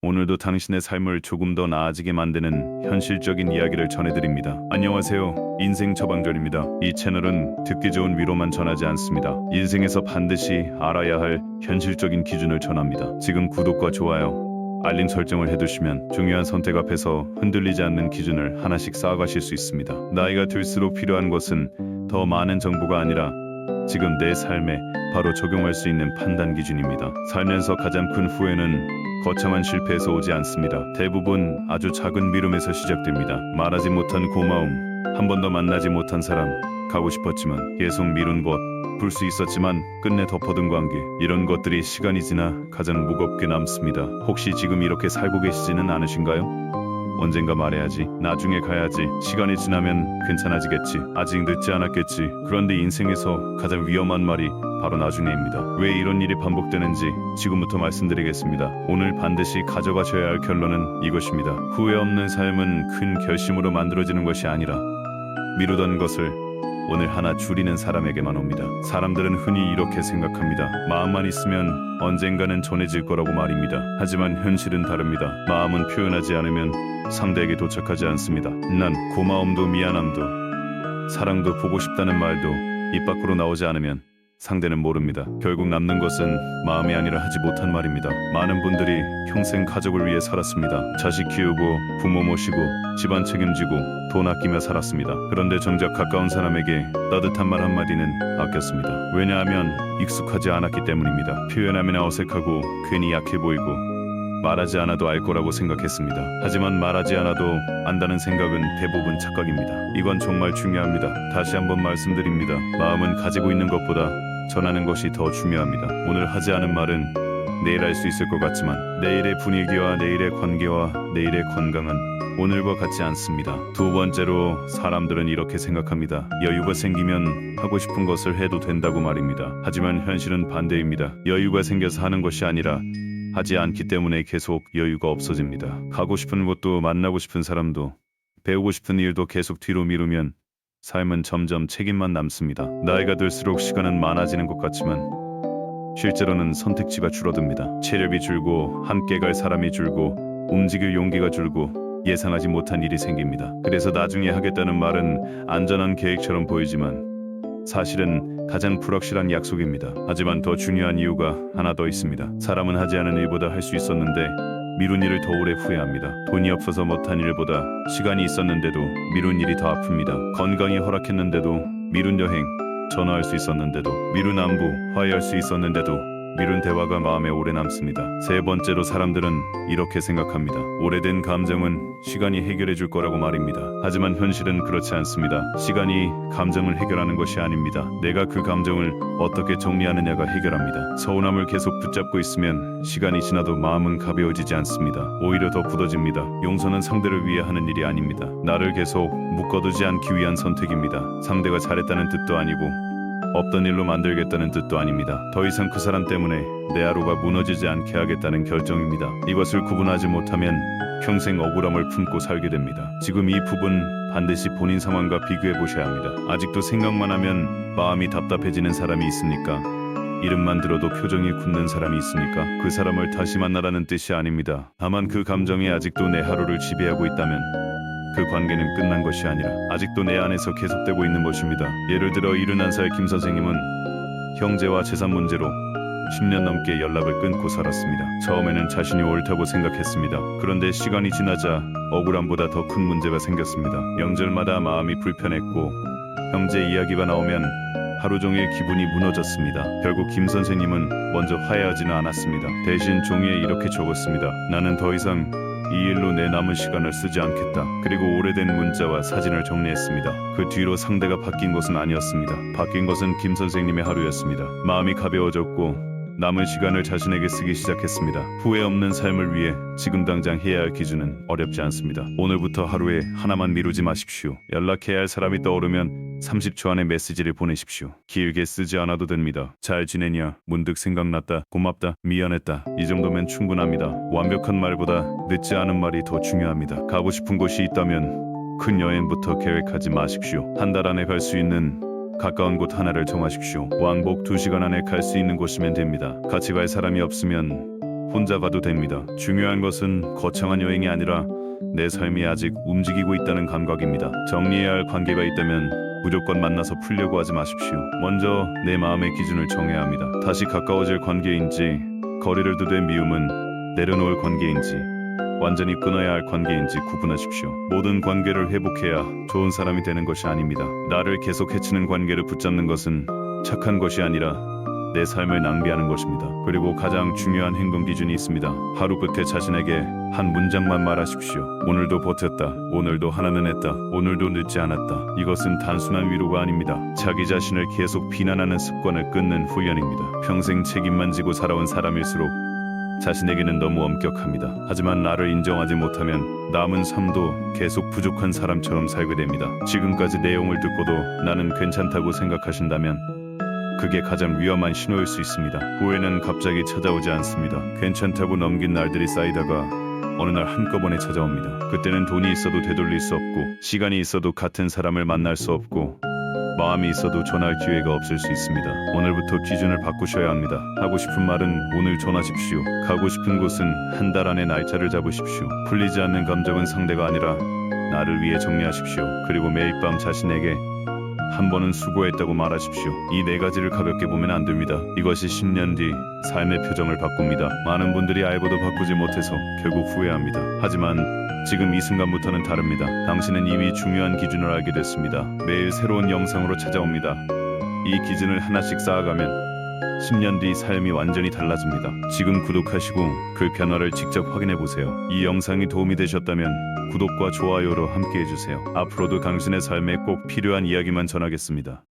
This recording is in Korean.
오늘도 당신의 삶을 조금 더 나아지게 만드는 현실적인 이야기를 전해드립니다. 안녕하세요. 인생 처방전입니다. 이 채널은 듣기 좋은 위로만 전하지 않습니다. 인생에서 반드시 알아야 할 현실적인 기준을 전합니다. 지금 구독과 좋아요, 알림 설정을 해두시면 중요한 선택 앞에서 흔들리지 않는 기준을 하나씩 쌓아가실 수 있습니다. 나이가 들수록 필요한 것은 더 많은 정보가 아니라 지금 내 삶에 바로 적용할 수 있는 판단 기준입니다. 살면서 가장 큰 후회는 거창한 실패에서 오지 않습니다. 대부분 아주 작은 미움에서 시작됩니다. 말하지 못한 고마움, 한 번 더 만나지 못한 사람, 가고 싶었지만 계속 미룬 것, 풀 수 있었지만 끝내 덮어둔 관계, 이런 것들이 시간이 지나 가장 무겁게 남습니다. 혹시 지금 이렇게 살고 계시지는 않으신가요? 언젠가 말해야지, 나중에 가야지, 시간이 지나면 괜찮아지겠지, 아직 늦지 않았겠지. 그런데 인생에서 가장 위험한 말이 바로 나중에입니다. 왜 이런 일이 반복되는지 지금부터 말씀드리겠습니다. 오늘 반드시 가져가셔야 할 결론은 이것입니다. 후회 없는 삶은 큰 결심으로 만들어지는 것이 아니라 미루던 것을 오늘 하나 줄이는 사람에게만 옵니다. 사람들은 흔히 이렇게 생각합니다. 마음만 있으면 언젠가는 전해질 거라고 말입니다. 하지만 현실은 다릅니다. 마음은 표현하지 않으면 상대에게 도착하지 않습니다. 난 고마움도 미안함도 사랑도 보고 싶다는 말도 입 밖으로 나오지 않으면 상대는 모릅니다. 결국 남는 것은 마음이 아니라 하지 못한 말입니다. 많은 분들이 평생 가족을 위해 살았습니다. 자식 키우고 부모 모시고 집안 책임지고 돈 아끼며 살았습니다. 그런데 정작 가까운 사람에게 따뜻한 말 한마디는 아꼈습니다. 왜냐하면 익숙하지 않았기 때문입니다. 표현하면 어색하고 괜히 약해 보이고 말하지 않아도 알 거라고 생각했습니다. 하지만 말하지 않아도 안다는 생각은 대부분 착각입니다. 이건 정말 중요합니다. 다시 한번 말씀드립니다. 마음은 가지고 있는 것보다 전하는 것이 더 중요합니다. 오늘 하지 않은 말은 내일 할 수 있을 것 같지만 내일의 분위기와 내일의 관계와 내일의 건강은 오늘과 같지 않습니다. 두 번째로, 사람들은 이렇게 생각합니다. 여유가 생기면 하고 싶은 것을 해도 된다고 말입니다. 하지만 현실은 반대입니다. 여유가 생겨서 하는 것이 아니라 하지 않기 때문에 계속 여유가 없어집니다. 가고 싶은 곳도 만나고 싶은 사람도 배우고 싶은 일도 계속 뒤로 미루면 삶은 점점 책임만 남습니다. 나이가 들수록 시간은 많아지는 것 같지만 실제로는 선택지가 줄어듭니다. 체력이 줄고 함께 갈 사람이 줄고 움직일 용기가 줄고 예상하지 못한 일이 생깁니다. 그래서 나중에 하겠다는 말은 안전한 계획처럼 보이지만 사실은 가장 불확실한 약속입니다. 하지만 더 중요한 이유가 하나 더 있습니다. 사람은 하지 않은 일보다 할 수 있었는데 미룬 일을 더 오래 후회합니다. 돈이 없어서 못한 일보다 시간이 있었는데도 미룬 일이 더 아픕니다. 건강이 허락했는데도 미룬 여행, 전화할 수 있었는데도 미룬 안부, 화해할 수 있었는데도 미룬 대화가 마음에 오래 남습니다. 세 번째로, 사람들은 이렇게 생각합니다. 오래된 감정은 시간이 해결해 줄 거라고 말입니다. 하지만 현실은 그렇지 않습니다. 시간이 감정을 해결하는 것이 아닙니다. 내가 그 감정을 어떻게 정리하느냐가 해결합니다. 서운함을 계속 붙잡고 있으면 시간이 지나도 마음은 가벼워지지 않습니다. 오히려 더 굳어집니다. 용서는 상대를 위해 하는 일이 아닙니다. 나를 계속 묶어두지 않기 위한 선택입니다. 상대가 잘했다는 뜻도 아니고 없던 일로 만들겠다는 뜻도 아닙니다. 더 이상 그 사람 때문에 내 하루가 무너지지 않게 하겠다는 결정입니다. 이것을 구분하지 못하면 평생 억울함을 품고 살게 됩니다. 지금 이 부분 반드시 본인 상황과 비교해 보셔야 합니다. 아직도 생각만 하면 마음이 답답해지는 사람이 있습니까? 이름만 들어도 표정이 굳는 사람이 있습니까? 그 사람을 다시 만나라는 뜻이 아닙니다. 다만 그 감정이 아직도 내 하루를 지배하고 있다면 그 관계는 끝난 것이 아니라 아직도 내 안에서 계속되고 있는 것입니다. 예를 들어 71살 김 선생님은 형제와 재산 문제로 10년 넘게 연락을 끊고 살았습니다. 처음에는 자신이 옳다고 생각했습니다. 그런데 시간이 지나자 억울함보다 더 큰 문제가 생겼습니다. 명절마다 마음이 불편했고 형제 이야기가 나오면 하루 종일 기분이 무너졌습니다. 결국 김 선생님은 먼저 화해하지는 않았습니다. 대신 종이에 이렇게 적었습니다. 나는 더 이상 이 일로 내 남은 시간을 쓰지 않겠다. 그리고 오래된 문자와 사진을 정리했습니다. 그 뒤로 상대가 바뀐 것은 아니었습니다. 바뀐 것은 김 선생님의 하루였습니다. 마음이 가벼워졌고 남은 시간을 자신에게 쓰기 시작했습니다. 후회 없는 삶을 위해 지금 당장 해야 할 기준은 어렵지 않습니다. 오늘부터 하루에 하나만 미루지 마십시오. 연락해야 할 사람이 떠오르면 30초 안에 메시지를 보내십시오. 길게 쓰지 않아도 됩니다. 잘 지내냐? 문득 생각났다. 고맙다. 미안했다. 이 정도면 충분합니다. 완벽한 말보다 늦지 않은 말이 더 중요합니다. 가고 싶은 곳이 있다면 큰 여행부터 계획하지 마십시오. 한 달 안에 갈 수 있는 가까운 곳 하나를 정하십시오. 왕복 2시간 안에 갈 수 있는 곳이면 됩니다. 같이 갈 사람이 없으면 혼자 가도 됩니다. 중요한 것은 거창한 여행이 아니라 내 삶이 아직 움직이고 있다는 감각입니다. 정리해야 할 관계가 있다면 무조건 만나서 풀려고 하지 마십시오. 먼저 내 마음의 기준을 정해야 합니다. 다시 가까워질 관계인지, 거리를 두되 미움은 내려놓을 관계인지, 완전히 끊어야 할 관계인지 구분하십시오. 모든 관계를 회복해야 좋은 사람이 되는 것이 아닙니다. 나를 계속 해치는 관계를 붙잡는 것은 착한 것이 아니라 내 삶을 낭비하는 것입니다. 그리고 가장 중요한 행동 기준이 있습니다. 하루 끝에 자신에게 한 문장만 말하십시오. 오늘도 버텼다. 오늘도 하나는 했다. 오늘도 늦지 않았다. 이것은 단순한 위로가 아닙니다. 자기 자신을 계속 비난하는 습관을 끊는 훈련입니다. 평생 책임만 지고 살아온 사람일수록 자신에게는 너무 엄격합니다. 하지만 나를 인정하지 못하면 남은 삶도 계속 부족한 사람처럼 살게 됩니다. 지금까지 내용을 듣고도 나는 괜찮다고 생각하신다면 그게 가장 위험한 신호일 수 있습니다. 후회는 갑자기 찾아오지 않습니다. 괜찮다고 넘긴 날들이 쌓이다가 어느 날 한꺼번에 찾아옵니다. 그때는 돈이 있어도 되돌릴 수 없고, 시간이 있어도 같은 사람을 만날 수 없고, 마음이 있어도 전할 기회가 없을 수 있습니다. 오늘부터 기준을 바꾸셔야 합니다. 하고 싶은 말은 오늘 전하십시오. 가고 싶은 곳은 한 달 안에 날짜를 잡으십시오. 풀리지 않는 감정은 상대가 아니라 나를 위해 정리하십시오. 그리고 매일 밤 자신에게 한 번은 수고했다고 말하십시오. 이 네 가지를 가볍게 보면 안 됩니다. 이것이 10년 뒤 삶의 표정을 바꿉니다. 많은 분들이 알고도 바꾸지 못해서 결국 후회합니다. 하지만 지금 이 순간부터는 다릅니다. 당신은 이미 중요한 기준을 알게 됐습니다. 매일 새로운 영상으로 찾아옵니다. 이 기준을 하나씩 쌓아가면 10년 뒤 삶이 완전히 달라집니다. 지금 구독하시고 그 변화를 직접 확인해 보세요. 이 영상이 도움이 되셨다면 구독과 좋아요로 함께 해주세요. 앞으로도 당신의 삶에 꼭 필요한 이야기만 전하겠습니다.